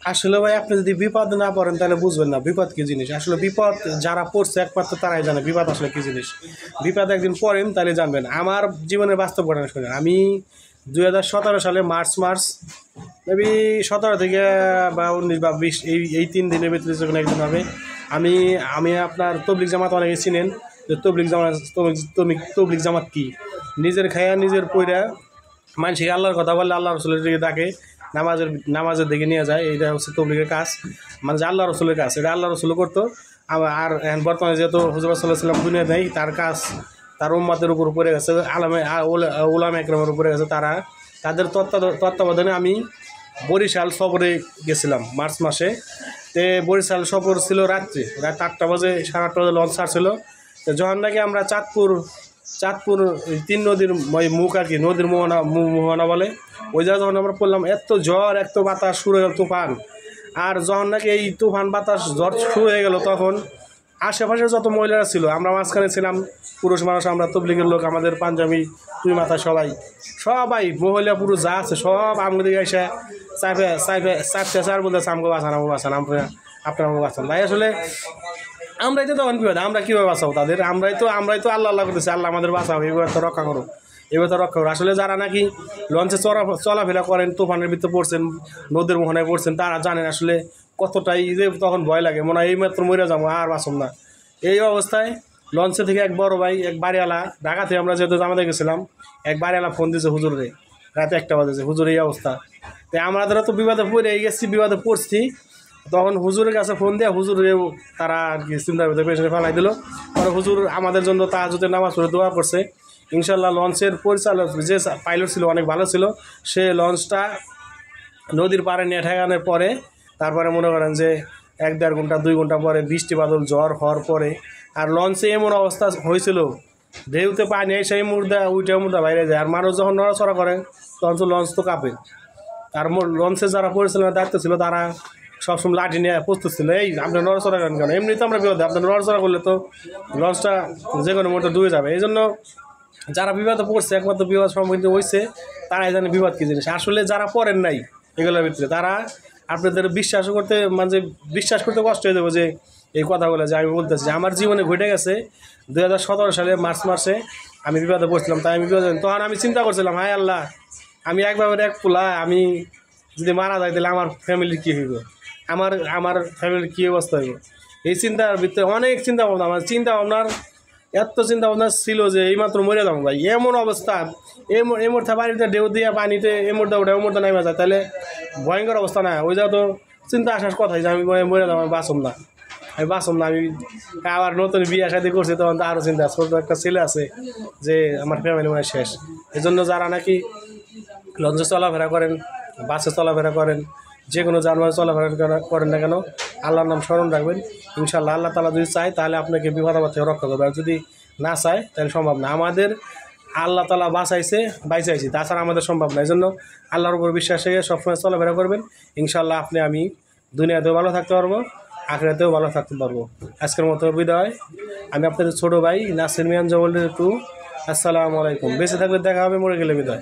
আসলে ভাই আপনি যদি বিপদ না পড়েন তাহলে বুঝবেন না বিপদ কী জিনিস। আসলে বিপদ যারা পড়ছে একমাত্র তারাই জানে বিপদ আসলে কী জিনিস। বিপদ একদিন পড়েন তাহলে জানবেন। আমার জীবনের বাস্তব ঘটনা শুনেন। আমি 2017 সালে মার্চ মেবি 17 থেকে বা 19 বা 20 এই 3 দিনের ভিতরে যখন একদিন হবে আমি আমি আপনার তবলিগ জামাত অনেকে চিনেন যে তবলিগ জামাত কী। নিজের খায়া নিজের পইরা মানুষকে আল্লাহর কথা বললে আল্লাহ রসুলের দিকে ডাকে, নামাজের দিকে নিয়ে যায়। এটা হচ্ছে তবলিগের কাজ, মানে যে আল্লাহ রসুলের কাজ, এটা আল্লাহ রসুলও করতো। আর বর্তমানে যেহেতু হুজুর সাল্লাল্লাহু আলাইহি ওয়াসাল্লাম দুনিয়া নেই, তার কাজ তার উম্মতের উপর পড়ে গেছে, উলামা একরামের উপরে গেছে। তাদের তত্ত্বাবধানে আমি বরিশাল সফরে গেছিলাম মার্চ মাসে। বরিশাল সফর ছিল রাত 8টা বাজে, 8:30 বাজে লঞ্চ ছাড়ছিল। যখন নাকি আমরা চাঁদপুর 3 নদীর মুখ আর কি, নদীর মোহনা বলে, ওই জায়গায় যখন আমরা পড়লাম, এত ঝড় এত বাতাস শুরু হয়ে গেল, তুফান। আর যখন নাকি এই তুফান বাতাস ঝড় শুরু হয়ে গেল, তখন আশেপাশে যত মহিলারা ছিল, আমরা মাঝখানে ছিলাম পুরুষ মানুষ, আমরা তবলিগের লোক, আমাদের পাঞ্জাবি তুই মাথা সবাই মহিলা পুরুষ যা আছে সব আমাদের দিকে এসে চাপতে আর বলতেছে আমাকে বাঁচান, আপনার বাঁচান ভাই। আসলে আমরাই তো তখন বিপদ, আমরা কীভাবে বাঁচাবো তাদের? আমরাই তো আল্লাহ করতেছি, আল্লাহ আমাদের বাঁচাও, এবার তো রক্ষা করো, আসলে যারা নাকি লঞ্চে চলাফেরা করেন, তুফানের ভিতরে পড়ছেন, নদীর মোহনায় পড়ছেন, তারা জানেন আসলে কতটাই যে তখন ভয় লাগে, মনে হয় এইমাত্র মরে যাবো আর বাঁচব না। এই অবস্থায় লঞ্চে থেকে এক বড় ভাই, এক বাড়িওয়ালা, ঢাকাতে আমরা যেহেতু জামাতে গেছিলাম, এক বাড়িওয়ালা ফোন দিয়েছে হুজুরে, রাতে 1টা বাজেছে, হুজুর এই অবস্থা। তাই আমাদেরও তো বিপদে পড়ছি। তখন হুজুরের কাছে ফোন দিয়ে হুজুরে তারা আর কি চিন্তার ভিতরে পেছনে ফেলাই দিল। পরে হুজুর আমাদের জন্য তাহাজ্জুদের নামাজ পড়ে দোয়া করছে। ইনশাল্লাহ লঞ্চের পরিচালক যে পাইলট ছিল অনেক ভালো ছিল। সে লঞ্চটা নদীর পাড়ে নিয়ে ঠেকানোর পরে তারপরে মনে করেন যে 1-1.5 ঘন্টা 2 ঘন্টা পরে বৃষ্টি বাদল ঝড় হওয়ার পরে আর লঞ্চে এমন অবস্থা হয়েছিল, ঢেউতে পানি এসে এই মুর্দা বাইরে যায়। আর মানুষ যখন নড়াচড়া করে তখন তো লঞ্চ তো কাঁপে। আর লঞ্চে যারা পরিচালনার দায়িত্ব ছিল তারা সবসময় লাঠি নিয়ে প্রস্তুত ছিল, এই আপনি নড়াচড়া করেন কেন? এমনি তো আমরা বিপদে, আপনার নড়াচড়া করলে তো লঞ্চটা যে কোনো মুহূর্তে ডুবে যাবে। এই জন্য যারা বিপদে পড়ছে, একমাত্র বিপদ সম্মুখীন হয়েছে তারাই জানে বিপদ কী জিনিস। আসলে যারা পড়েন নাই এগুলোর ভিতরে, তারা আপনাদের বিশ্বাস করতে কষ্ট হয়ে যাবে যে এই কথাগুলো যে আমি বলতেছি যে আমার জীবনে ঘটে গেছে। 2017 সালে মার্চ মাসে আমি বিপদে পড়ছিলাম। তাই আমি তখন আমি চিন্তা করছিলাম, হায় আল্লাহ, আমি একভাবে এক পোলা, আমি যদি মারা যায় তাহলে আমার ফ্যামিলির কী হইব, আমার ফ্যামিলির কী অবস্থা হইব। এই চিন্তার ভিতরে অনেক চিন্তাভাবনা, আমার এত চিন্তাভাবনা ছিল যে এইমাত্র মরে যাবো ভাই, এমন অবস্থা। এই মুহূর্তে বাড়িতে ঢেউ দিয়ে পানিতে এমরটা ওঠে, এমরটা নেমে যায়, তাহলে ভয়ঙ্কর অবস্থা না? ওই যা তো চিন্তা আসার কথাই যে আমি মরে যাবো, আমি বাঁচব না। আমি আবার নতুন বিয়ে শাদী করছি, তখন তো আরও চিন্তা, ছোট একটা ছেলে আছে, যে আমার ফ্যামিলি মনে শেষ। এই জন্য যারা নাকি লঞ্চে চলাফেরা করেন, বাসে চলাফেরা করেন, যে কোনো যানবাহনে চলাফেরা করেন না কেন, আল্লাহর নাম স্মরণ রাখবেন। ইনশাআল্লাহ আল্লাহ তাআলা যদি চায় তাহলে আপনাকে বিপদ আপদ থেকে রক্ষা করবে, আর যদি না চায় তাহলে সম্ভব না। আমাদের আল্লাহ তাআলা বাইচাইছি, তাছাড়া আমাদের সম্ভব না। এই জন্য আল্লাহর উপর বিশ্বাস রেখে সবসময় চলাফেরা করবেন। ইনশাআল্লাহ আমি দুনিয়াতেও ভালো থাকতে পারবো, আখিরাতেও ভালো থাকতে পারবো। আজকের মতো বিদায়। আমি আপনাদের ছোটো ভাই নাসির মিয়ান জবল 2। আসসালামু আলাইকুম। বেঁচে থাকলে দেখা হবে, মরে গেলে বিদায়।